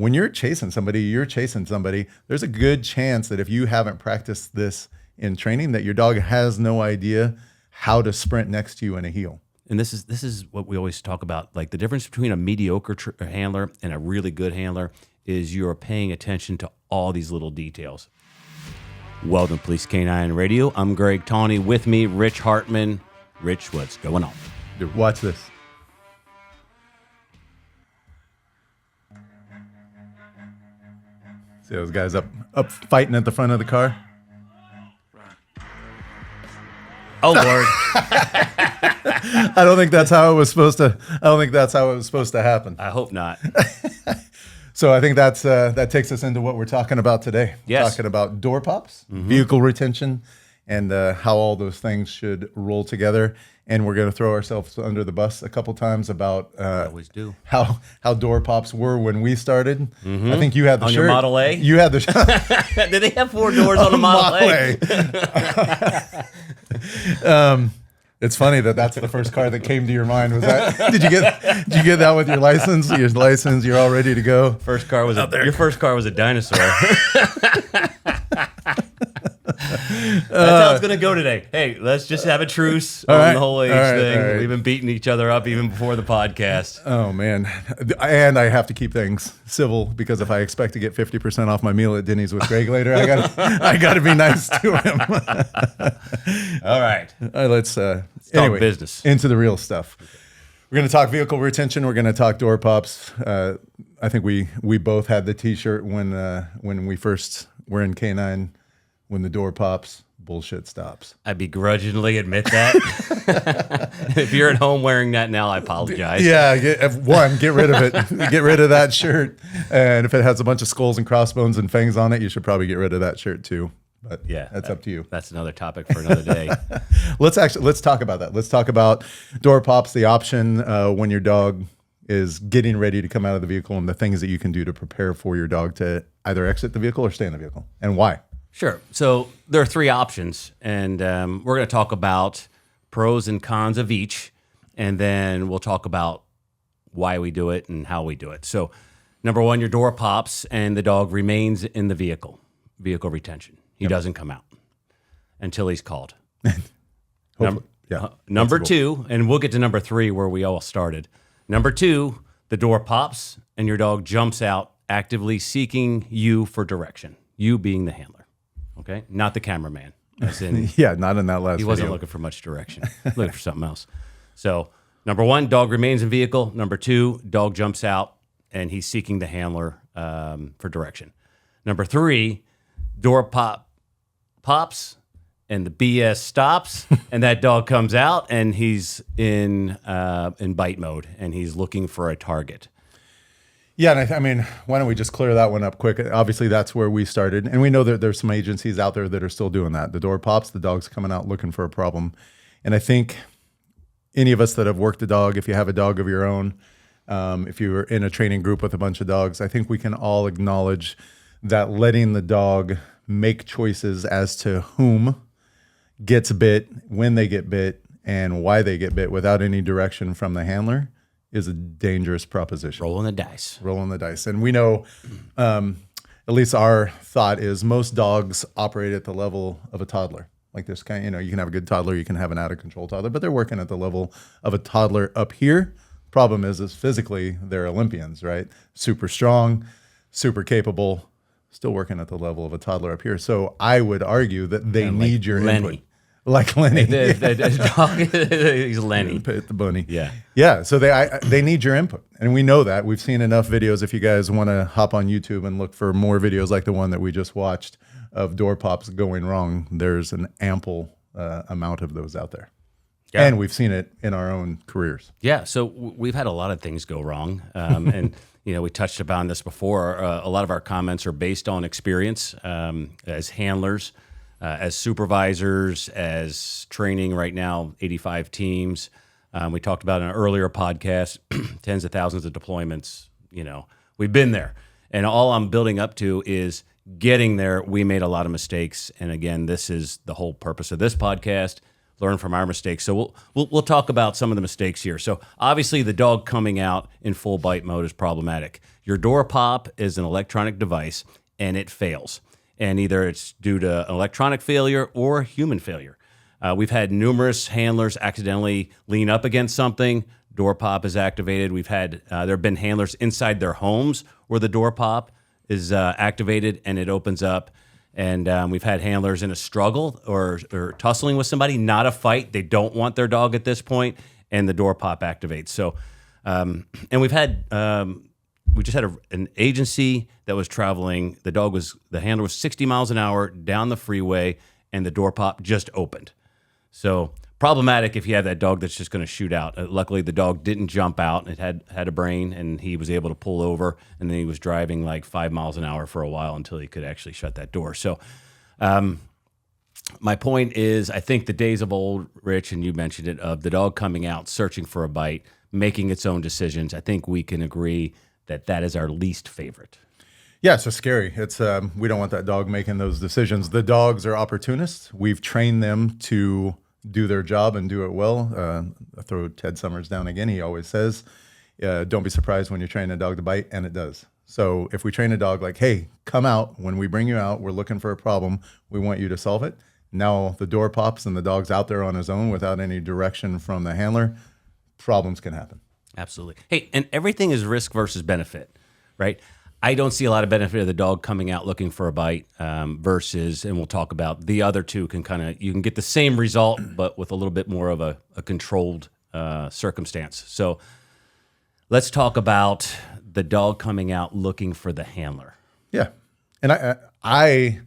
when you're chasing somebody, there's a good chance that if you haven't practiced this in training, that your dog has no idea how to sprint next to you in a heel. And this is what we always talk about. Like the difference between a mediocre handler and a really good handler is you're paying attention to all these little details. Welcome to Police Canine Radio. I'm Gregg Tawney. With me, Rich Hartman. Rich, what's going on? Dude, watch this. See those guys up fighting at the front of the car? Oh, Lord. I don't think that's how it was supposed to happen. I hope not. So I think that takes us into what we're talking about today. Yes. We're talking about door pops, vehicle retention, and how all those things should roll together. And we're going to throw ourselves under the bus a couple times about always do. how door pops were when we started. I think you had the on shirt. Your Model A? You had the Did they have 4 doors on the Model A? It's funny that's the first car that came to your mind. Was that? Did you get that with your license? You're all ready to go. Your first car was a dinosaur. That's how it's going to go today. Hey, let's just have a truce on the whole age thing. All right. We've been beating each other up even before the podcast. Oh, man. And I have to keep things civil because if I expect to get 50% off my meal at Denny's with Gregg later, I got to be nice to him. All right. Let's talk business. Into the real stuff. We're going to talk vehicle retention. We're going to talk door pops. I think we both had the T-shirt when we first were in Canine. When the door pops, bullshit stops. I begrudgingly admit that. If you're at home wearing that now, I apologize. Yeah, get rid of it. Get rid of that shirt. And if it has a bunch of skulls and crossbones and fangs on it, you should probably get rid of that shirt too. But yeah, that's up to you. That's another topic for another day. Let's talk about that. Let's talk about door pops, the option when your dog is getting ready to come out of the vehicle and the things that you can do to prepare for your dog to either exit the vehicle or stay in the vehicle and why. Sure. So there are 3 options, and we're going to talk about pros and cons of each, and then we'll talk about why we do it and how we do it. So number 1, your door pops, and the dog remains in the vehicle retention. He doesn't come out until he's called. Number 2, and we'll get to number 3 where we all started. Number 2, the door pops, and your dog jumps out, actively seeking you for direction, you being the handler. Okay, not the cameraman. As in, not in that last He wasn't video. looking for much direction. Looking for something else. So, number 1, dog remains in vehicle. Number 2, dog jumps out, and he's seeking the handler for direction. Number 3, door pops, and the BS stops, and that dog comes out, and he's in bite mode, and he's looking for a target. Yeah, and I mean, why don't we just clear that one up quick? Obviously, that's where we started, and we know that there's some agencies out there that are still doing that. The door pops, the dog's coming out looking for a problem, and I think any of us that have worked a dog, if you have a dog of your own, if you're in a training group with a bunch of dogs, I think we can all acknowledge that letting the dog make choices as to whom gets bit, when they get bit, and why they get bit without any direction from the handler is a dangerous proposition. Rolling the dice. And we know, at least our thought is most dogs operate at the level of a toddler. Like this kind, you can have a good toddler, you can have an out of control toddler, but they're working at the level of a toddler up here. Problem is physically they're Olympians, right? Super strong, super capable, still working at the level of a toddler up here. So I would argue that they need your input. Like Lenny. He's Lenny. The bunny. Yeah. Yeah. So they need your input. And we know that. We've seen enough videos. If you guys want to hop on YouTube and look for more videos like the one that we just watched of door pops going wrong, there's an ample amount of those out there. Yeah. And we've seen it in our own careers. Yeah. So we've had a lot of things go wrong. And, we touched upon this before. A lot of our comments are based on experience as handlers. As supervisors, as training right now, 85 teams. We talked about in an earlier podcast, tens of thousands of deployments. We've been there. And all I'm building up to is getting there. We made a lot of mistakes. And again, this is the whole purpose of this podcast. learn from our mistakes. So we'll talk about some of the mistakes here. So obviously the dog coming out in full bite mode is problematic. Your door pop is an electronic device and it fails. And either it's due to an electronic failure or human failure. We've had numerous handlers accidentally lean up against something, door pop is activated. We've had, there have been handlers inside their homes where the door pop is activated and it opens up. And we've had handlers in a struggle or tussling with somebody, not a fight. They don't want their dog at this point, and the door pop activates. So, and we've had, we just had an agency that was traveling. The handler was 60 miles an hour down the freeway, and the door pop just opened. So problematic if you have that dog that's just going to shoot out. Luckily, the dog didn't jump out. It had a brain, and he was able to pull over, and then he was driving like 5 miles an hour for a while until he could actually shut that door. So my point is, I think the days of old, Rich, and you mentioned it, of the dog coming out, searching for a bite, making its own decisions, I think we can agree that that is our least favorite. Yeah, it's just scary. It's we don't want that dog making those decisions. The dogs are opportunists. We've trained them to do their job and do it well. I throw Ted Summers down again. He always says, don't be surprised when you train a dog to bite, and it does. So if we train a dog like, hey, come out. When we bring you out, we're looking for a problem. We want you to solve it. Now the door pops and the dog's out there on his own without any direction from the handler. Problems can happen. Absolutely. Hey, and everything is risk versus benefit, right? I don't see a lot of benefit of the dog coming out looking for a bite versus, and we'll talk about the other two you can get the same result, but with a little bit more of a controlled circumstance. So let's talk about the dog coming out looking for the handler. Yeah. And I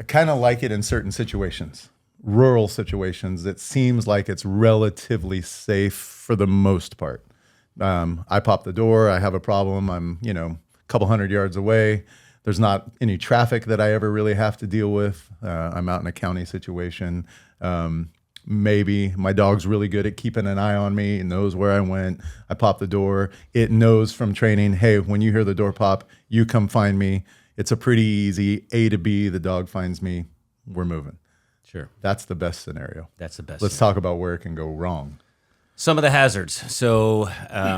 kind of like it in certain situations, rural situations. It seems like it's relatively safe for the most part. I pop the door, I have a problem, I'm, couple hundred yards away. There's not any traffic that I ever really have to deal with. I'm out in a county situation. Maybe my dog's really good at keeping an eye on me. It knows where I went. I pop the door. It knows from training, hey, when you hear the door pop, you come find me. It's a pretty easy A to B. The dog finds me. We're moving. Sure. That's the best scenario. That's the best. Let's talk about where it can go wrong. Some of the hazards. So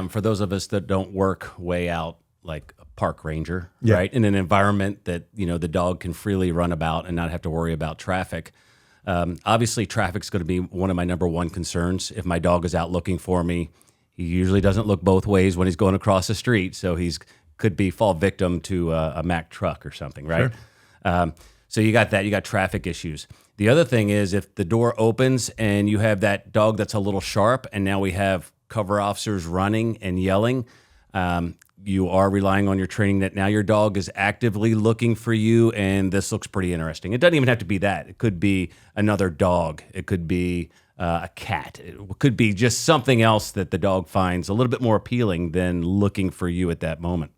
for those of us that don't work way out, like a park ranger, right? In an environment that, the dog can freely run about and not have to worry about traffic. Obviously, traffic's going to be one of my number one concerns. If my dog is out looking for me, he usually doesn't look both ways when he's going across the street. So could fall victim to a Mack truck or something, right? Sure. So you got that. You got traffic issues. The other thing is if the door opens and you have that dog that's a little sharp, and now we have cover officers running and yelling, you are relying on your training that now your dog is actively looking for you, and this looks pretty interesting. It doesn't even have to be that. It could be another dog. It could be a cat. It could be just something else that the dog finds a little bit more appealing than looking for you at that moment.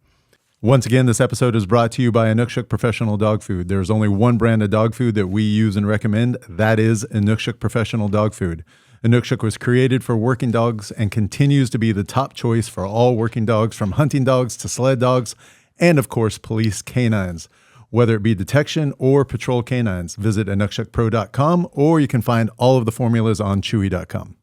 Once again, this episode is brought to you by Inukshuk Professional Dog Food. There's only one brand of dog food that we use and recommend. That is Inukshuk Professional Dog Food. Inukshuk was created for working dogs and continues to be the top choice for all working dogs, from hunting dogs to sled dogs, and of course, police canines. Whether it be detection or patrol canines, visit inukshukpro.com, or you can find all of the formulas on chewy.com.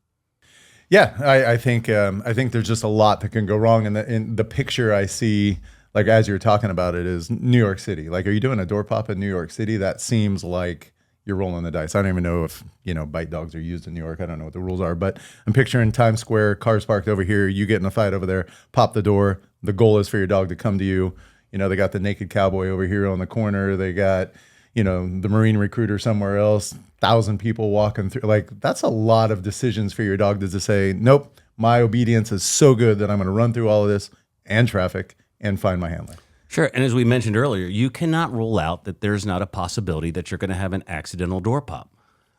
Yeah, I think there's just a lot that can go wrong. And in the picture I see, like as you're talking about it, is New York City. Like, are you doing a door pop in New York City? That seems like you're rolling the dice. I don't even know if, bite dogs are used in New York. I don't know what the rules are, but I'm picturing Times Square, cars parked over here, you get in a fight over there, pop the door. The goal is for your dog to come to you. They got the naked cowboy over here on the corner. They got, the Marine recruiter somewhere else, 1,000 people walking through. Like, that's a lot of decisions for your dog to just say, nope, my obedience is so good that I'm going to run through all of this and traffic and find my handler. Sure. And as we mentioned earlier, you cannot rule out that there's not a possibility that you're going to have an accidental door pop.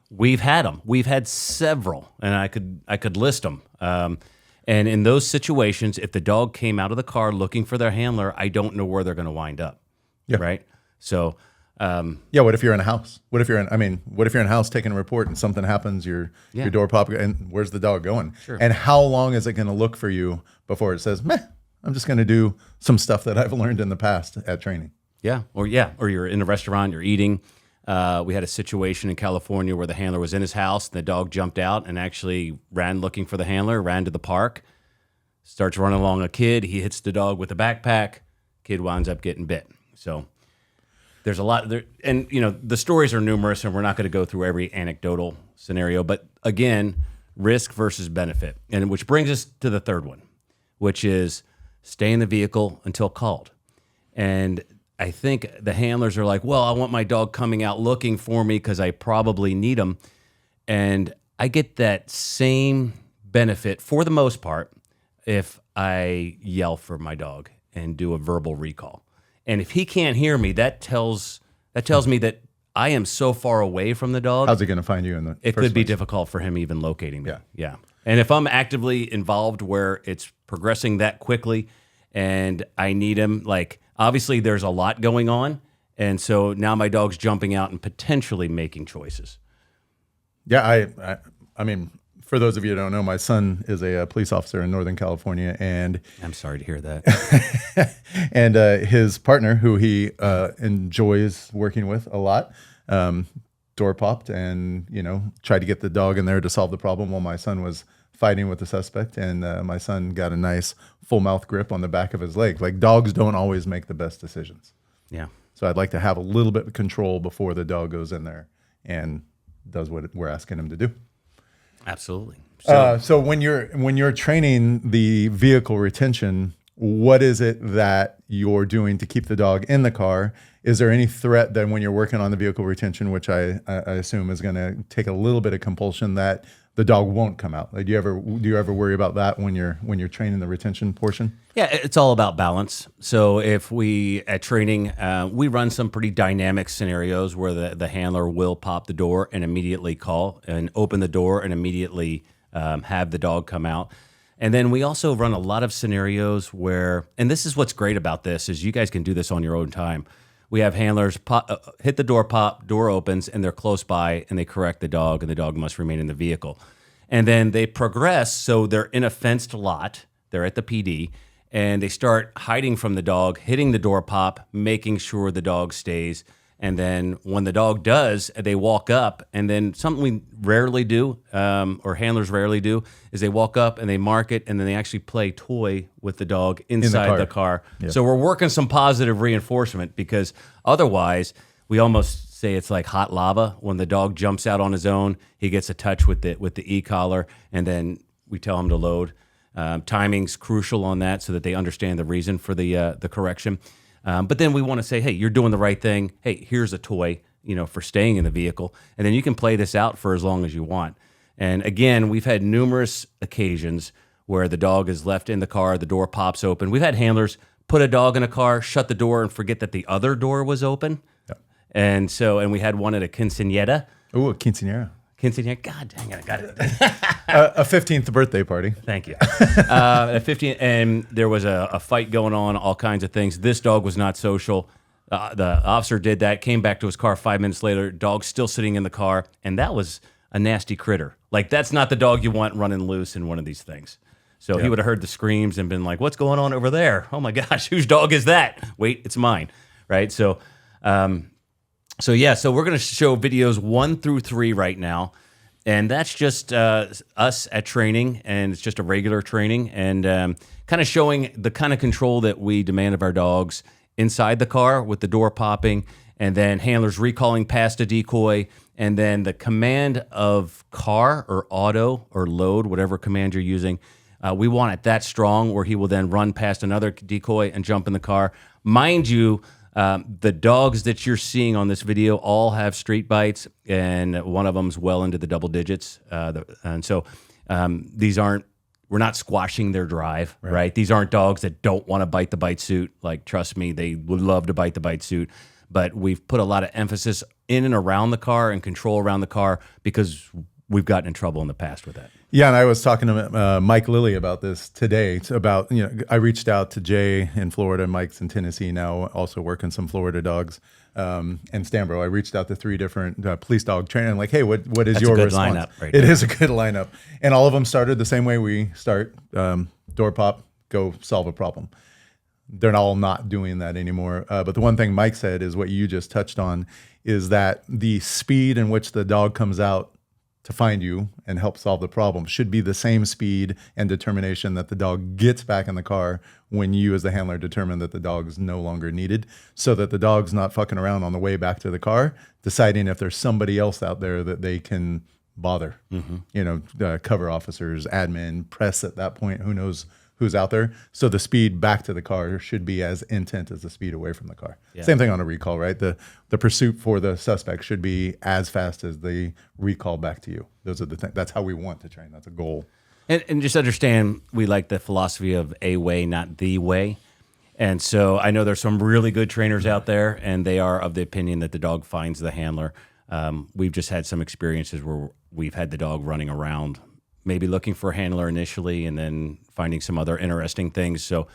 We've had them. We've had several, and I could list them. And in those situations, if the dog came out of the car looking for their handler, I don't know where they're going to wind up. Yeah. Right. So, what if you're in a house? What if you're in a house taking a report and something happens, your door pop, and where's the dog going? Sure. And how long is it going to look for you before it says, meh, I'm just going to do some stuff that I've learned in the past at training? Or you're in a restaurant, you're eating. We had a situation in California where the handler was in his house, and the dog jumped out and actually ran looking for the handler, ran to the park, starts running along a kid. He hits the dog with a backpack. Kid winds up getting bit. So there's a lot there. And, the stories are numerous, and we're not going to go through every anecdotal scenario. But again, risk versus benefit. And which brings us to the third one, which is stay in the vehicle until called. And I think the handlers are like, well, I want my dog coming out looking for me because I probably need him. And I get that same benefit for the most part if I yell for my dog and do a verbal recall. And if he can't hear me, that tells me that I am so far away from the dog. How's he going to find you in the It first could be place? difficult for him even locating me. Yeah. Yeah. And if I'm actively involved where it's progressing that quickly and I need him, like, obviously there's a lot going on. And so now my dog's jumping out and potentially making choices. Yeah, I mean, for those of you who don't know, my son is a police officer in Northern California, and I'm sorry to hear that. and his partner, who he enjoys working with a lot, door popped and tried to get the dog in there to solve the problem while my son was fighting with the suspect, and my son got a nice full mouth grip on the back of his leg. Like, dogs don't always make the best decisions. Yeah. So I'd like to have a little bit of control before the dog goes in there and does what we're asking him to do. Absolutely. So when you're training the vehicle retention, what is it that you're doing to keep the dog in the car? Is there any threat that when you're working on the vehicle retention, which I assume is going to take a little bit of compulsion, that the dog won't come out? Like, do you ever worry about that when you're training the retention portion? Yeah, it's all about balance. So if we, at training, we run some pretty dynamic scenarios where the handler will pop the door and immediately call and open the door and immediately have the dog come out. And then we also run a lot of scenarios where, and this is what's great about this, is you guys can do this on your own time. We have handlers hit the door, pop, door opens, and they're close by, and they correct the dog, and the dog must remain in the vehicle. And then they progress, so they're in a fenced lot, they're at the PD, and they start hiding from the dog, hitting the door pop, making sure the dog stays. And then when the dog does, they walk up, and then something we rarely do, or handlers rarely do, is they walk up and they mark it, and then they actually play toy with the dog inside the car. Yeah. So we're working some positive reinforcement, because otherwise we almost say it's like hot lava. When the dog jumps out on his own, he gets a touch with the e-collar, and then we tell him to load. Timing's crucial on that so that they understand the reason for the correction. But then we want to say, hey, you're doing the right thing. Hey, here's a toy, for staying in the vehicle. And then you can play this out for as long as you want. And again, we've had numerous occasions where the dog is left in the car, the door pops open. We've had handlers put a dog in a car, shut the door, and forget that the other door was open. Yep. And we had one at a quinceañera. Oh, a quinceañera. Quinceañera. God dang it, I got it. A 15th birthday party. Thank you. At 15, and there was a fight going on, all kinds of things. This dog was not social. The officer did that, came back to his car 5 minutes later, dog still sitting in the car, and that was a nasty critter. Like, that's not the dog you want running loose in one of these things. So he would have heard the screams and been like, what's going on over there? Oh my gosh, whose dog is that? Wait, it's mine, right? So we're going to show videos 1 through 3 right now. And that's just us at training, and it's just a regular training, and kind of showing the kind of control that we demand of our dogs inside the car with the door popping, and then handlers recalling past a decoy, and then the command of car or auto or load, whatever command you're using. We want it that strong where he will then run past another decoy and jump in the car. Mind you, the dogs that you're seeing on this video all have street bites, and one of them's well into the double digits. And so these aren't, we're not squashing their drive, right? These aren't dogs that don't want to bite the bite suit. Like, trust me, they would love to bite the bite suit. But we've put a lot of emphasis in and around the car and control around the car because we've gotten in trouble in the past with that. Yeah, and I was talking to Mike Lilly about this today. It's about, I reached out to Jay in Florida, Mike's in Tennessee now, also working some Florida dogs, and Stanbro. I reached out to 3 different police dog trainers. I'm like, hey, what is That's your a good response? Lineup right It now. is a good lineup. And all of them started the same way we start, door pop, go solve a problem. they're all not doing that anymore. But the one thing Mike said is what you just touched on, is that the speed in which the dog comes out to find you and help solve the problem should be the same speed and determination that the dog gets back in the car when you as the handler determine that the dog is no longer needed, so that the dog's not fucking around on the way back to the car deciding if there's somebody else out there that they can bother. Cover officers, admin, press at that point, who knows who's out there. So the speed back to the car should be as intense as the speed away from the car. Yeah. Same thing on a recall, right? The pursuit for the suspect should be as fast as the recall back to you. Those are the things. That's how we want to train. That's a goal. And just understand, we like the philosophy of a way, not the way. And so I know there's some really good trainers out there, and they are of the opinion that the dog finds the handler. We've just had some experiences where we've had the dog running around, maybe looking for a handler initially and then finding some other interesting things. So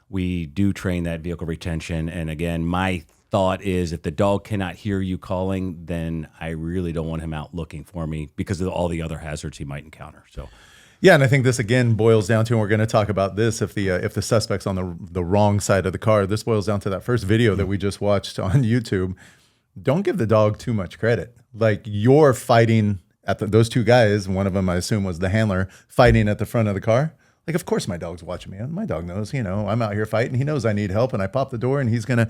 we do train that vehicle retention. And again, my thought is if the dog cannot hear you calling, then I really don't want him out looking for me because of all the other hazards he might encounter. So, yeah, and I think this again boils down to, and we're going to talk about this, if the suspect's on the wrong side of the car, this boils down to that first video that we just watched on YouTube. Don't give the dog too much credit. Like, you're fighting at those two guys, one of them I assume was the handler, fighting at the front of the car. Like, of course my dog's watching me. My dog knows, I'm out here fighting. He knows I need help, and I pop the door, and he's gonna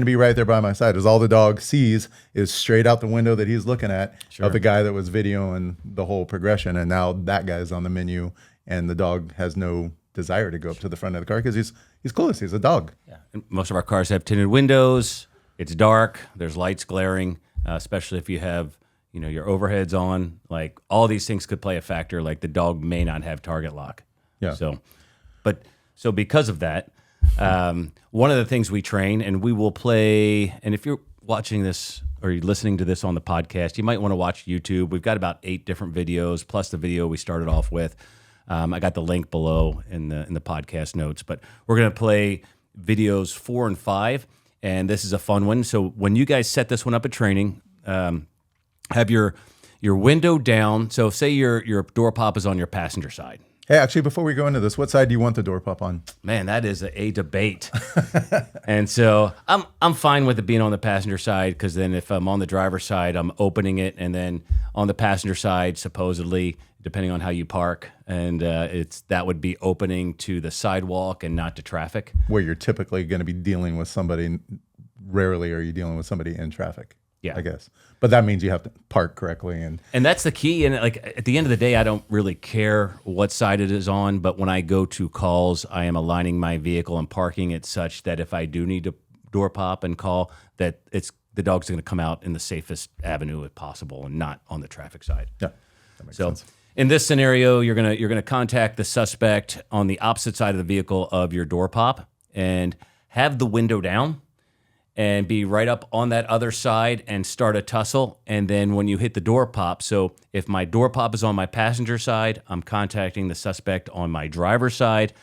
be right there by my side. As all the dog sees is straight out the window that he's looking at of the guy that was videoing the whole progression, and now that guy's on the menu, and the dog has no desire to go up to the front of the car because he's clueless. He's a dog. Yeah. And most of our cars have tinted windows. It's dark. There's lights glaring, especially if you have your overheads on. Like, all these things could play a factor. Like, the dog may not have target lock. Yeah. So because of that, one of the things we train, and we will play, and if you're watching this or you're listening to this on the podcast, you might want to watch YouTube. We've got about 8 different videos, plus the video we started off with. I got the link below in the podcast notes, but we're going to play videos 4 and 5, and this is a fun one. So when you guys set this one up at training, have your window down. So say your door pop is on your passenger side. Hey, actually, before we go into this, what side do you want the door pop on? Man, that is a debate. And so I'm fine with it being on the passenger side, because then if I'm on the driver's side, I'm opening it, and then on the passenger side, supposedly, depending on how you park, and that would be opening to the sidewalk and not to traffic. Where you're typically going to be dealing with somebody. Rarely are you dealing with somebody in traffic. Yeah, I guess. But that means you have to park correctly. And that's the key. And like, at the end of the day, I don't really care what side it is on. But when I go to calls, I am aligning my vehicle and parking it such that if I do need to door pop and call, that the dog's going to come out in the safest avenue if possible and not on the traffic side. Yeah, that makes sense. In this scenario, you're gonna contact the suspect on the opposite side of the vehicle of your door pop and have the window down, and be right up on that other side and start a tussle. And then when you hit the door pop, so if my door pop is on my passenger side, I'm contacting the suspect on my driver's side.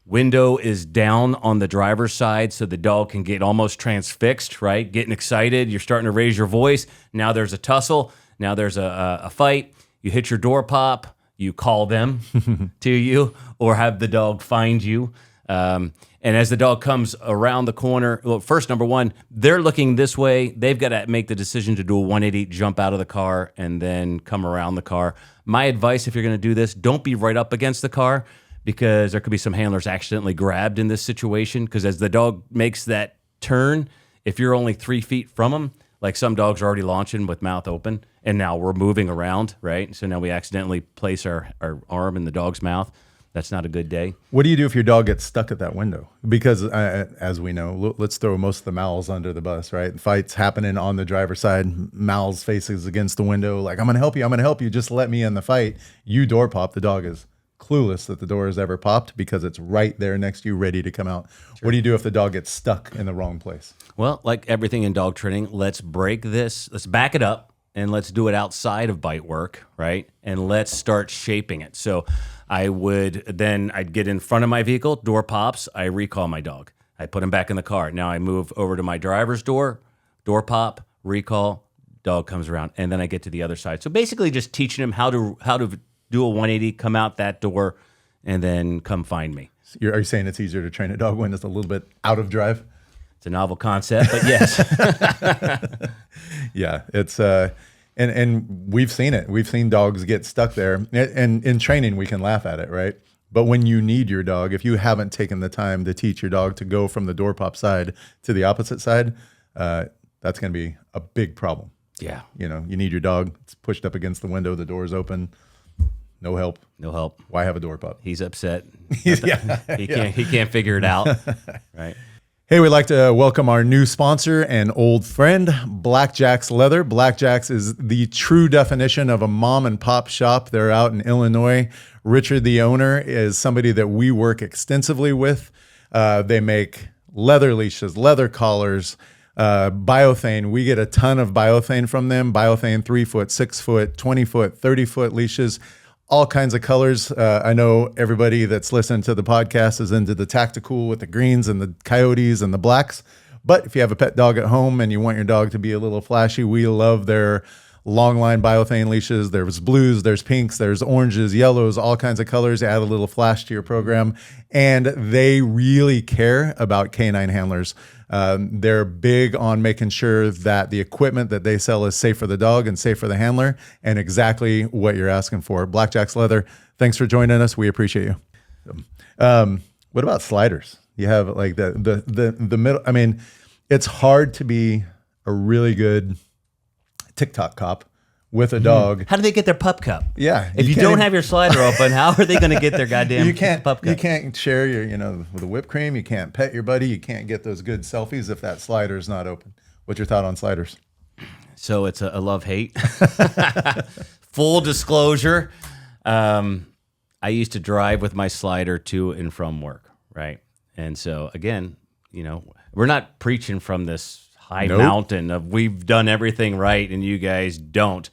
Window is down on the driver's side so the dog can get almost transfixed, right? Getting excited, you're starting to raise your voice. Now there's a tussle, now there's a fight. You hit your door pop, you call them to you, or have the dog find you. And as the dog comes around the corner, well, first, number one, they're looking this way. They've got to make the decision to do a 180, jump out of the car, and then come around the car. My advice, if you're going to do this, don't be right up against the car, because there could be some handlers accidentally grabbed in this situation. Because as the dog makes that turn, if you're only 3 feet from them, like some dogs are already launching with mouth open, and now we're moving around, right? So now we accidentally place our arm in the dog's mouth. That's not a good day. What do you do if your dog gets stuck at that window? Because as we know, let's throw most of the mouths under the bus, right? Fights happening on the driver's side, mouths faces against the window. Like, I'm going to help you. Just let me in the fight. You door pop. The dog is clueless that the door has ever popped because it's right there next to you, ready to come out. Sure. What do you do if the dog gets stuck in the wrong place? Well, like everything in dog training, let's break this. Let's back it up, and let's do it outside of bite work, right? And let's start shaping it. So I'd get in front of my vehicle, door pops, I recall my dog. I put him back in the car. Now I move over to my driver's door pop, recall, dog comes around, and then I get to the other side. So basically just teaching him how to do a 180, come out that door, and then come find me. Are you saying it's easier to train a dog when it's a little bit out of drive? It's a novel concept, but yes. Yeah, it's and we've seen it. We've seen dogs get stuck there. And in training, we can laugh at it, right? But when you need your dog, if you haven't taken the time to teach your dog to go from the door pop side to the opposite side, that's going to be a big problem. Yeah. You know, you need your dog. It's pushed up against the window. The door's open. No help. No help. Why have a door pop? He's upset. Yeah. He can't figure it out. Right. Hey, we'd like to welcome our new sponsor and old friend, Blackjack's Leather. Blackjack's is the true definition of a mom and pop shop. They're out in Illinois. Richard, the owner, is somebody that we work extensively with. They make leather leashes, leather collars, biothane. We get a ton of biothane from them. Biothane 3 foot, 6 foot, 20 foot, 30 foot leashes. All kinds of colors. I know everybody that's listening to the podcast is into the tactical with the greens and the coyotes and the blacks. But if you have a pet dog at home and you want your dog to be a little flashy, we love their long line biothane leashes. There's blues, there's pinks, there's oranges, yellows, all kinds of colors. Add a little flash to your program. And they really care about canine handlers. They're big on making sure that the equipment that they sell is safe for the dog and safe for the handler, and exactly what you're asking for. Blackjack's Leather, thanks for joining us. We appreciate you. What about sliders? You have like the middle. I mean, it's hard to be a really good TikTok cop with a dog. How do they get their pup cup? Yeah. If you don't have your slider open, how are they going to get their goddamn pup cup? You can't share your, with the whipped cream. You can't pet your buddy. You can't get those good selfies if that slider is not open. What's your thought on sliders? So it's a love-hate. Full disclosure, I used to drive with my slider to and from work, right? And so, again, we're not preaching from this high mountain of we've done everything right and you guys don't.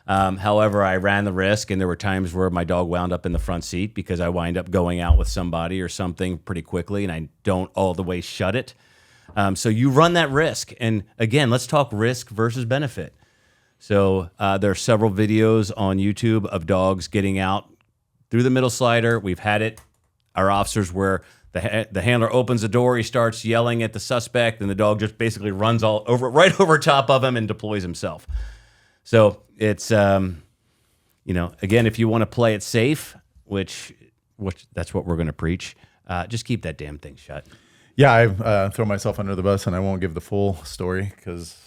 However, I ran the risk, and there were times where my dog wound up in the front seat because I wind up going out with somebody or something pretty quickly, and I don't all the way shut it. So you run that risk. And again, let's talk risk versus benefit. So there are several videos on YouTube of dogs getting out through the middle slider. We've had it. Our officers where the handler opens the door, he starts yelling at the suspect, and the dog just basically runs right over top of him and deploys himself. So it's, again, if you want to play it safe, which that's what we're going to preach, just keep that damn thing shut. Yeah, I throw myself under the bus, and I won't give the full story because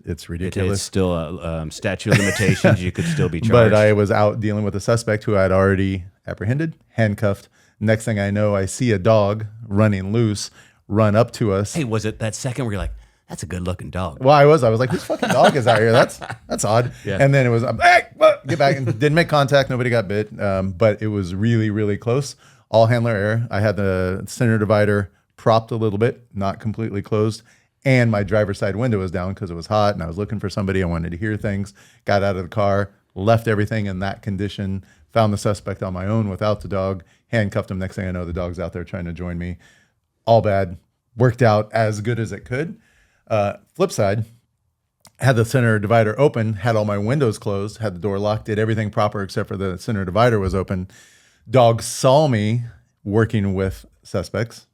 it's ridiculous. It's still a statute of limitations. You could still be charged. But I was out dealing with a suspect who I'd already apprehended, handcuffed. Next thing I know, I see a dog running loose, run up to us. Hey, was it that second where you're like, that's a good-looking dog? Well, I was like, whose fucking dog is out here? That's odd. Yeah. And then it was, hey, get back. And didn't make contact. Nobody got bit. But it was really, really close. All handler error. I had the center divider propped a little bit, not completely closed. And my driver's side window was down because it was hot and I was looking for somebody. I wanted to hear things. Got out of the car, left everything in that condition, found the suspect on my own without the dog, handcuffed him. Next thing I know, the dog's out there trying to join me. All bad. Worked out as good as it could. Flip side, had the center divider open, had all my windows closed, had the door locked, did everything proper except for the center divider was open. Dog saw me working with suspects.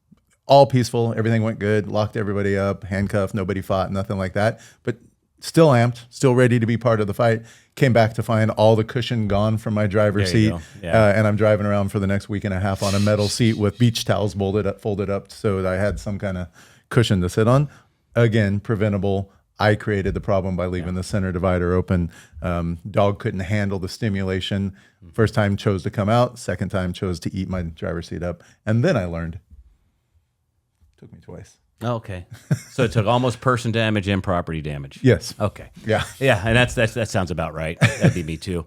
All peaceful. Everything went good. Locked everybody up, handcuffed, nobody fought, nothing like that. But still amped, still ready to be part of the fight. Came back to find all the cushion gone from my driver's seat. Yeah. And I'm driving around for the next week and a half on a metal seat with beach towels folded up so that I had some kind of cushion to sit on. Again, preventable. I created the problem by leaving the center divider open. Dog couldn't handle the stimulation. First time chose to come out. Second time chose to eat my driver's seat up. And then I learned. Took me twice. Okay. So it took almost person damage and property damage. Yes. Okay. Yeah. Yeah, and that sounds about right. That'd be me too.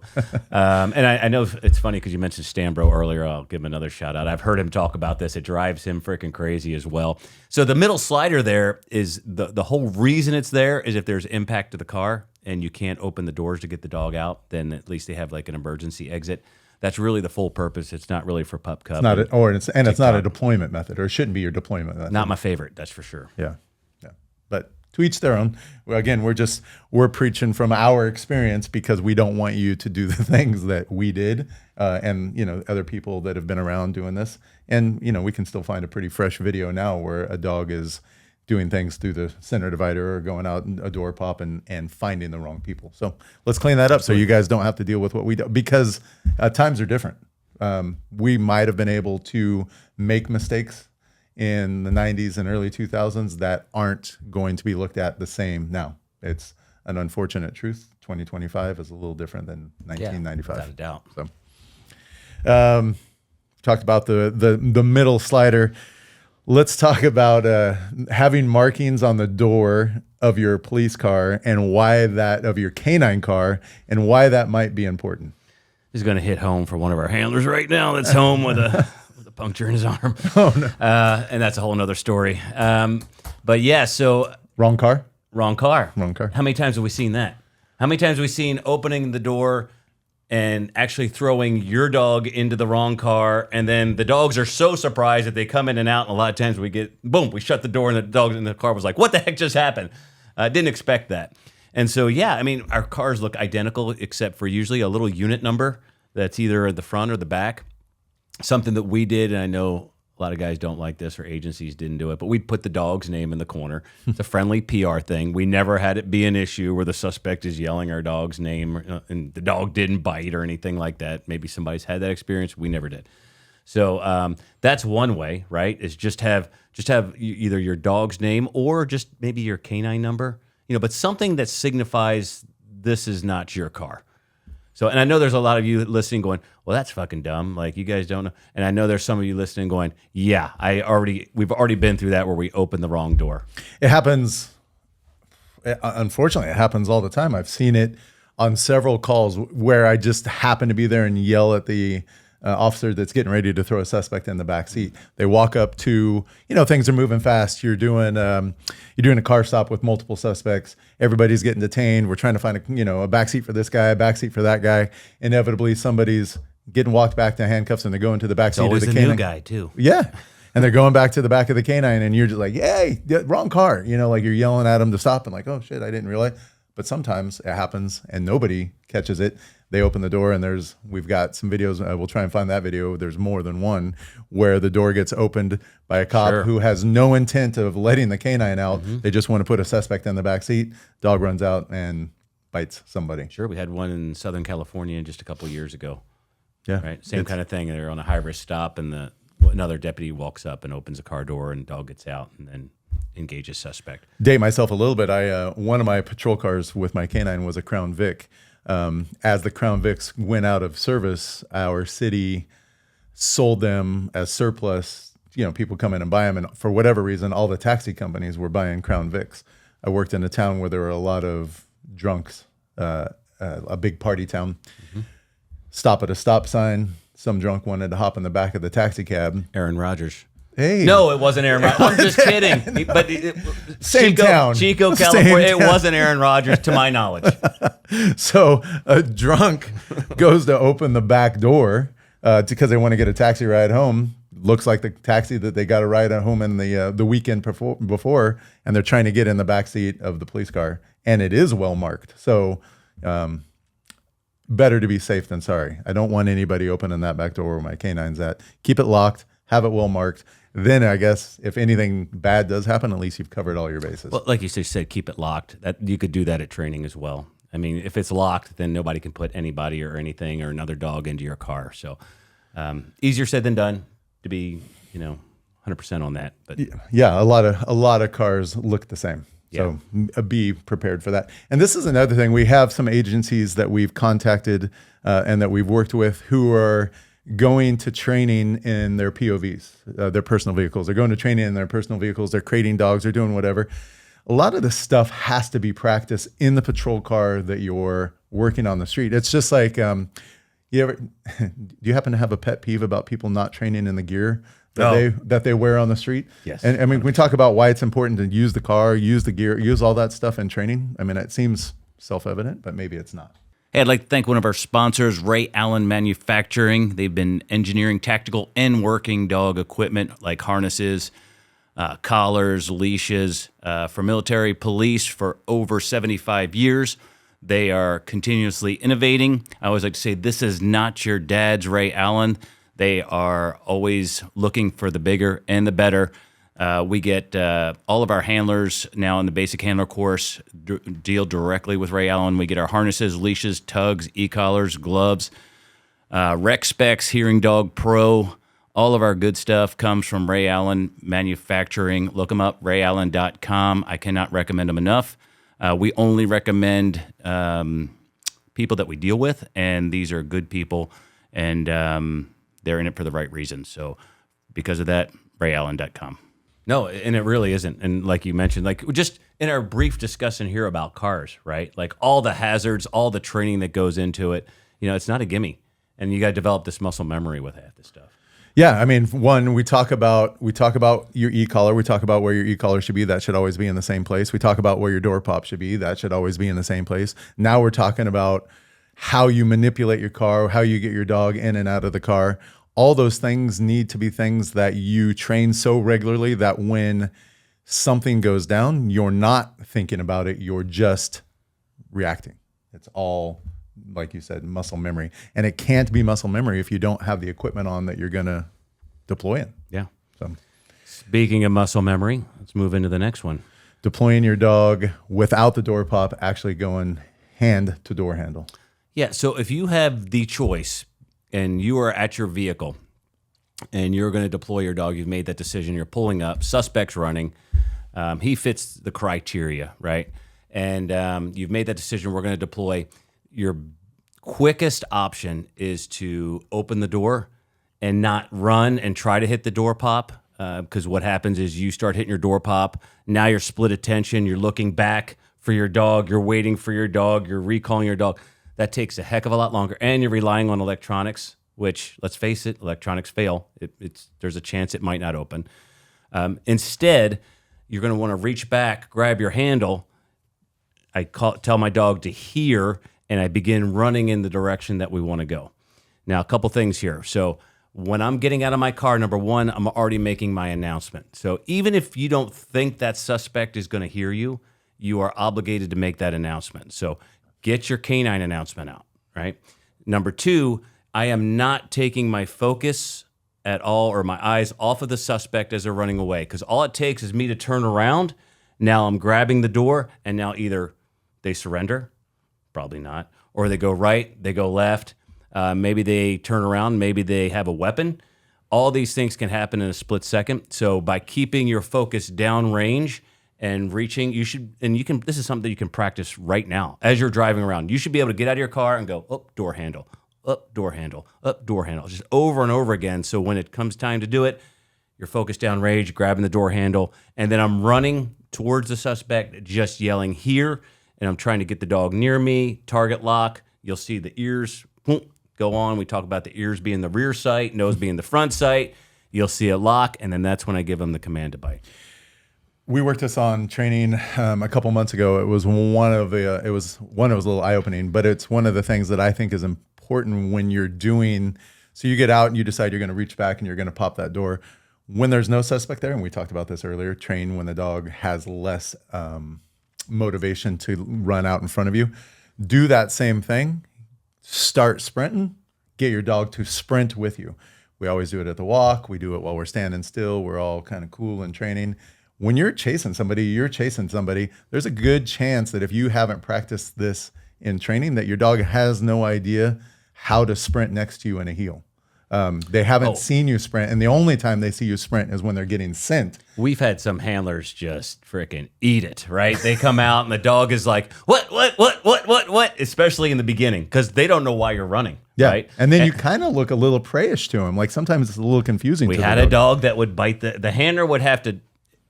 And I know it's funny because you mentioned Stambro earlier. I'll give him another shout out. I've heard him talk about this. It drives him freaking crazy as well. So the middle slider there is the whole reason it's there is if there's impact to the car and you can't open the doors to get the dog out, then at least they have like an emergency exit. That's really the full purpose. It's not really for pup cup. It's not a deployment method, or it shouldn't be your deployment method. Not my favorite, that's for sure. Yeah. But to each their own. Well, again, we're preaching from our experience because we don't want you to do the things that we did, and other people that have been around doing this. And we can still find a pretty fresh video now where a dog is doing things through the center divider or going out a door pop and finding the wrong people. So let's clean that up so you guys don't have to deal with what we do, because times are different. We might have been able to make mistakes in the 90s and early 2000s that aren't going to be looked at the same now. It's an unfortunate truth. 2025 is a little different than 1995. Without a doubt. So, talked about the middle slider. Let's talk about having markings on the door of your police car and why that, of your canine car, and why that might be important. This is going to hit home for one of our handlers right now that's home with a puncture in his arm. Oh, no. And that's a whole nother story. But yeah, so... Wrong car? Wrong car. Wrong car. How many times have we seen that? How many times have we seen opening the door and actually throwing your dog into the wrong car, and then the dogs are so surprised that they come in and out, and a lot of times we get, boom, we shut the door and the dog in the car was like, what the heck just happened? Didn't expect that. And so, yeah, I mean, our cars look identical except for usually a little unit number that's either at the front or the back. Something that we did, and I know a lot of guys don't like this or agencies didn't do it, but we put the dog's name in the corner. It's a friendly PR thing. We never had it be an issue where the suspect is yelling our dog's name and the dog didn't bite or anything like that. Maybe somebody's had that experience. We never did. So that's one way, right? Is just have either your dog's name or just maybe your canine number, but something that signifies this is not your car. So, and I know there's a lot of you listening going, well, that's fucking dumb. Like, you guys don't know. And I know there's some of you listening going, yeah, we've already been through that where we opened the wrong door. It happens. Unfortunately, it happens all the time. I've seen it on several calls where I just happen to be there and yell at the officer that's getting ready to throw a suspect in the back seat. They walk up to, things are moving fast. You're doing a car stop with multiple suspects. Everybody's getting detained. We're trying to find a back seat for this guy, a back seat for that guy. Inevitably, somebody's getting walked back to handcuffs and they're going to the back seat of the canine. Always a new guy too. Yeah. And they're going back to the back of the canine and you're just like, hey, wrong car. Like you're yelling at them to stop and like, oh shit, I didn't realize. But sometimes it happens and nobody catches it. They open the door and we've got some videos. We'll try and find that video. There's more than one where the door gets opened by a cop who has no intent of letting the canine out. Mm-hmm. They just want to put a suspect in the back seat. Dog runs out and bites somebody. Sure. We had one in Southern California just a couple of years ago. Yeah. Right. Same kind of thing. They're on a high risk stop and another deputy walks up and opens a car door and dog gets out and then engages suspect. Date myself a little bit. One of my patrol cars with my canine was a Crown Vic. As the Crown Vics went out of service, our city sold them as surplus. People come in and buy them, and for whatever reason, all the taxi companies were buying Crown Vics. I worked in a town where there were a lot of drunks, a big party town. Mm-hmm. Stop at a stop sign. Some drunk wanted to hop in the back of the taxi cab. Aaron Rodgers. Hey. No, it wasn't Aaron Rodgers. I'm just kidding. But same town. Chico, California. It wasn't Aaron Rodgers, to my knowledge. So a drunk goes to open the back door because they want to get a taxi ride home. Looks like the taxi that they got a ride at home in the weekend before, and they're trying to get in the back seat of the police car, and it is well marked. So better to be safe than sorry. I don't want anybody opening that back door where my canine's at. Keep it locked. Have it well marked. Then I guess if anything bad does happen, at least you've covered all your bases. Well, like you said, keep it locked. That you could do that at training as well. I mean, if it's locked, then nobody can put anybody or anything or another dog into your car. So easier said than done to be, 100% on that. But yeah, a lot of cars look the same. Yeah. So be prepared for that. And this is another thing. We have some agencies that we've contacted and that we've worked with who are going to training in their POVs, their personal vehicles. They're going to training in their personal vehicles. They're crating dogs. They're doing whatever. A lot of this stuff has to be practiced in the patrol car that you're working on the street. It's just like, do you happen to have a pet peeve about people not training in the gear that they wear on the street? Yes. And I mean, we talk about why it's important to use the car, use the gear, use all that stuff in training. I mean, it seems self-evident, but maybe it's not. Hey, I'd like to thank one of our sponsors, Ray Allen Manufacturing. They've been engineering tactical and working dog equipment like harnesses, collars, leashes, for military police for over 75 years. They are continuously innovating. I always like to say, this is not your dad's Ray Allen. They are always looking for the bigger and the better. We get all of our handlers now in the basic handler course deal directly with Ray Allen. We get our harnesses, leashes, tugs, e-collars, gloves, Rec Specs, Hearing Dog Pro. All of our good stuff comes from Ray Allen Manufacturing. Look them up, rayallen.com. I cannot recommend them enough. We only recommend people that we deal with, and these are good people, and they're in it for the right reasons. So because of that, rayallen.com. No, and it really isn't. And like you mentioned, like just in our brief discussion here about cars, right? Like all the hazards, all the training that goes into it, it's not a gimme. And you got to develop this muscle memory with half this stuff. Yeah, I mean, one, we talk about your e-collar. We talk about where your e-collar should be. That should always be in the same place. We talk about where your door pop should be. That should always be in the same place. Now we're talking about how you manipulate your car, how you get your dog in and out of the car. All those things need to be things that you train so regularly that when something goes down, you're not thinking about it. You're just reacting. It's all, like you said, muscle memory. And it can't be muscle memory if you don't have the equipment on that you're going to deploy in. Yeah. So, speaking of muscle memory, let's move into the next one. Deploying your dog without the door pop, actually going hand to door handle. Yeah. So if you have the choice and you are at your vehicle and you're going to deploy your dog, you've made that decision, you're pulling up, suspect's running, he fits the criteria, right? And you've made that decision, we're going to deploy. Your quickest option is to open the door and not run and try to hit the door pop, because what happens is you start hitting your door pop. Now you're split attention. You're looking back for your dog. You're waiting for your dog. You're recalling your dog. That takes a heck of a lot longer, and you're relying on electronics, which, let's face it, electronics fail. There's a chance it might not open. Instead, you're going to want to reach back, grab your handle. Tell my dog to hear, and I begin running in the direction that we want to go. Now, a couple things here. So when I'm getting out of my car, number one, I'm already making my announcement. So even if you don't think that suspect is going to hear you, you are obligated to make that announcement. So get your canine announcement out, right? Number two, I am not taking my focus at all or my eyes off of the suspect as they're running away, because all it takes is me to turn around. Now I'm grabbing the door, and now either they surrender, probably not, or they go right, they go left, maybe they turn around, maybe they have a weapon. All these things can happen in a split second. So by keeping your focus downrange and reaching, this is something that you can practice right now as you're driving around. You should be able to get out of your car and go, up, door handle, up, door handle, up, door handle, just over and over again. So when it comes time to do it, you're focused downrange, grabbing the door handle, and then I'm running towards the suspect, just yelling here, and I'm trying to get the dog near me, target lock. You'll see the ears go on. We talk about the ears being the rear sight, nose being the front sight. You'll see a lock, and then that's when I give them the command to bite. We worked this on training a couple months ago. It was it was a little eye-opening, but it's one of the things that I think is important when you're doing, so you get out and you decide you're going to reach back and you're going to pop that door. When there's no suspect there, and we talked about this earlier, train when the dog has less motivation to run out in front of you. Do that same thing. Start sprinting. Get your dog to sprint with you. We always do it at the walk. We do it while we're standing still. We're all kind of cool in training. When you're chasing somebody. There's a good chance that if you haven't practiced this in training, that your dog has no idea how to sprint next to you in a heel. They haven't seen you sprint, and the only time they see you sprint is when they're getting sent. We've had some handlers just freaking eat it, right? They come out and the dog is like, what? Especially in the beginning, because they don't know why you're running. Yeah, right? And then you kind of look a little preyish to them. Like sometimes it's a little confusing. We had a dog that would bite the handler would have to,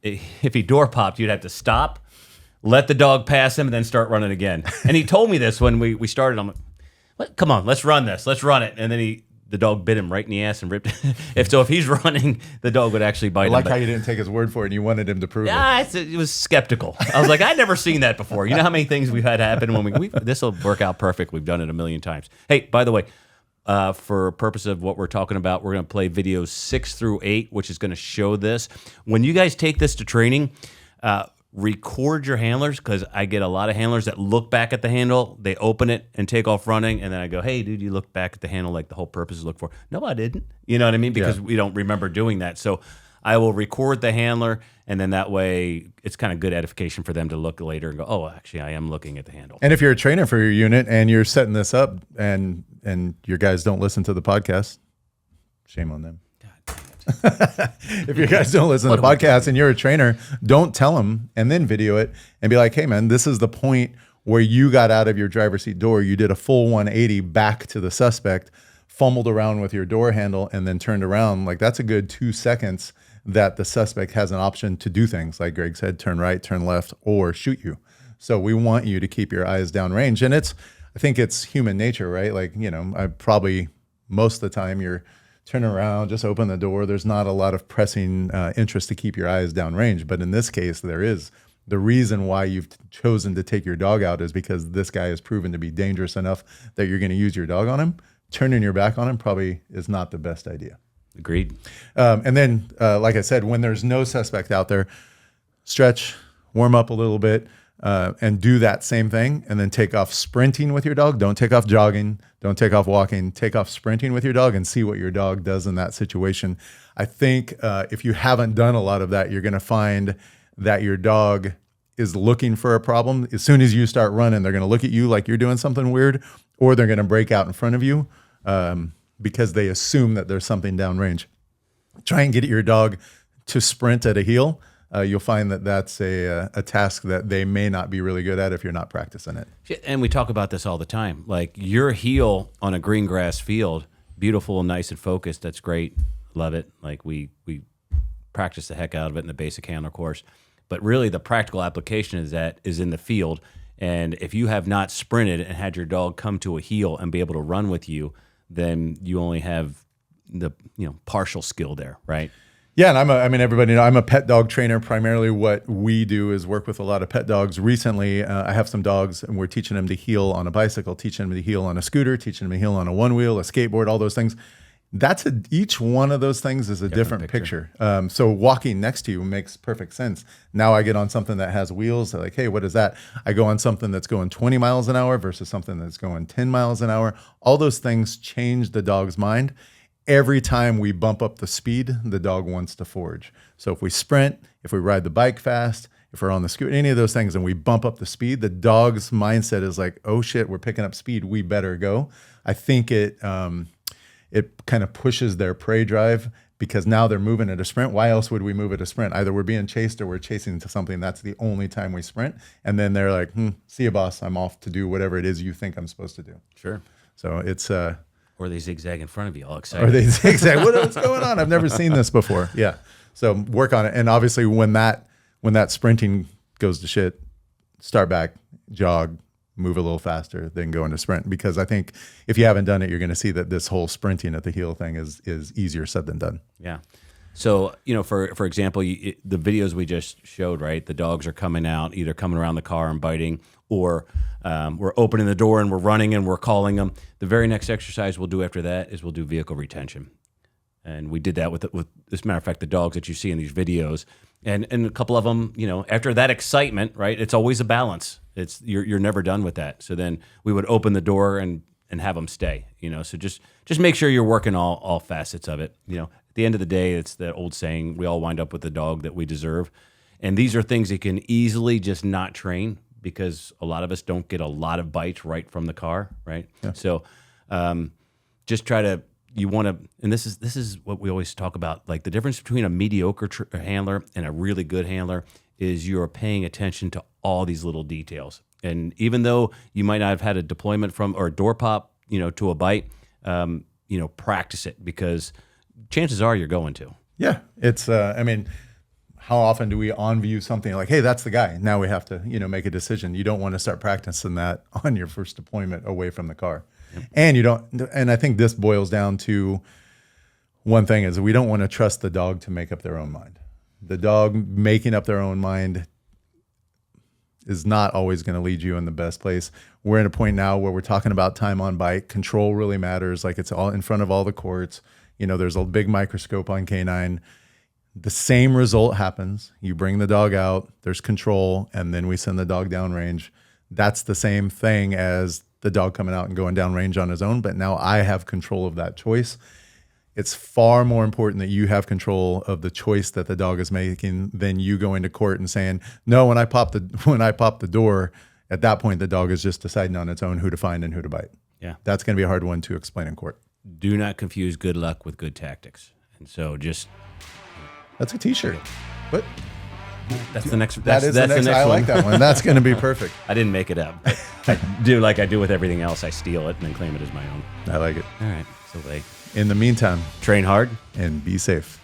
if he door popped, you'd have to stop, let the dog pass him, and then start running again. And he told me this when we started. I'm like, what? Come on, let's run this. Let's run it. And then the dog bit him right in the ass and ripped it. If he's running, the dog would actually bite him. I like how you didn't take his word for it and you wanted him to prove it. It was skeptical. I was like, I'd never seen that before. You know how many things we've had happen when this will work out perfect. We've done it a million times. Hey, by the way, for purpose of what we're talking about, we're going to play videos 6 through 8, which is going to show this. When you guys take this to training, record your handlers, because I get a lot of handlers that look back at the handle, they open it and take off running, and then I go, hey, dude, you look back at the handle like the whole purpose is look for. No, I didn't. You know what I mean? Because we don't remember doing that. So I will record the handler, and then that way it's kind of good edification for them to look later and go, oh, actually, I am looking at the handle. And if you're a trainer for your unit and you're setting this up and your guys don't listen to the podcast, shame on them. If you guys don't listen to the podcast and you're a trainer, don't tell them and then video it and be like, hey, man, this is the point where you got out of your driver's seat door. You did a full 180 back to the suspect, fumbled around with your door handle, and then turned around. Like, that's a good 2 seconds that the suspect has an option to do things like Greg said, turn right, turn left, or shoot you. So we want you to keep your eyes downrange. And I think it's human nature, right? Like, I probably most of the time you're turning around, just open the door. There's not a lot of pressing interest to keep your eyes downrange. But in this case, there is. The reason why you've chosen to take your dog out is because this guy is proven to be dangerous enough that you're going to use your dog on him. Turning your back on him probably is not the best idea. Agreed. And then, like I said, when there's no suspect out there, stretch, warm up a little bit, and do that same thing, and then take off sprinting with your dog. Don't take off jogging. Don't take off walking. Take off sprinting with your dog and see what your dog does in that situation. I think if you haven't done a lot of that, you're going to find that your dog is looking for a problem. As soon as you start running, they're going to look at you like you're doing something weird, or they're going to break out in front of you because they assume that there's something downrange. Try and get your dog to sprint at a heel. You'll find that that's a task that they may not be really good at if you're not practicing it. And we talk about this all the time. Like, your heel on a green grass field, beautiful, nice and focused. That's great. Love it. Like, we practice the heck out of it in the basic handler course. But really the practical application is in the field. And if you have not sprinted and had your dog come to a heel and be able to run with you, then you only have the partial skill there, right? Yeah, and everybody knows I'm a pet dog trainer. Primarily what we do is work with a lot of pet dogs. Recently, I have some dogs, and we're teaching them to heel on a bicycle, teaching them to heel on a scooter, teaching them to heel on a one-wheel, a skateboard, all those things. Each one of those things is a different picture. So walking next to you makes perfect sense. Now I get on something that has wheels. They're like, hey, what is that? I go on something that's going 20 miles an hour versus something that's going 10 miles an hour. All those things change the dog's mind. Every time we bump up the speed, the dog wants to forage. So if we sprint, if we ride the bike fast, if we're on the scooter, any of those things, and we bump up the speed, the dog's mindset is like, oh shit, we're picking up speed, we better go. I think it kind of pushes their prey drive, because now they're moving at a sprint. Why else would we move at a sprint? Either we're being chased or we're chasing to something. That's the only time we sprint. And then they're like, see you, boss. I'm off to do whatever it is you think I'm supposed to do. Sure. So it's... or they zigzag in front of you, all excited. Or they zigzag. What's going on? I've never seen this before. Yeah. So work on it. And obviously when that sprinting goes to shit, start back, jog, move a little faster, then go into sprint. Because I think if you haven't done it, you're going to see that this whole sprinting at the heel thing is easier said than done. Yeah. So, for example, the videos we just showed, right? The dogs are coming out, either coming around the car and biting, or we're opening the door and we're running and we're calling them. The very next exercise we'll do after that is we'll do vehicle retention. And we did that with as a matter of fact, the dogs that you see in these videos. And a couple of them, after that excitement, right? It's always a balance. You're never done with that. So then we would open the door and have them stay, So just make sure you're working all facets of it. At the end of the day, it's the old saying, we all wind up with the dog that we deserve. And these are things you can easily just not train, because a lot of us don't get a lot of bites right from the car, right? Yeah. So just try to, and this is what we always talk about, like the difference between a mediocre handler and a really good handler is you're paying attention to all these little details. And even though you might not have had a deployment or a door pop, to a bite, practice it, because chances are you're going to. Yeah. It's, how often do we on view something like, hey, that's the guy. Now we have to, make a decision. You don't want to start practicing that on your first deployment away from the car. Yep. And I think this boils down to one thing is we don't want to trust the dog to make up their own mind. The dog making up their own mind is not always going to lead you in the best place. We're at a point now where we're talking about time on bite. Control really matters. Like it's all in front of all the courts. You know, there's a big microscope on canine. The same result happens. You bring the dog out, there's control, and then we send the dog downrange. That's the same thing as the dog coming out and going downrange on his own, but now I have control of that choice. It's far more important that you have control of the choice that the dog is making than you going to court and saying, no, when I pop the door, at that point, the dog is just deciding on its own who to find and who to bite. Yeah. That's going to be a hard one to explain in court. Do not confuse good luck with good tactics. And so That's a t-shirt. What? that's the next, That's the next I one. like that one. That's going to be perfect. I didn't make it up. I do like I do with everything else. I steal it and then claim it as my own. I like it. All right. So In the meantime, train hard. and be safe.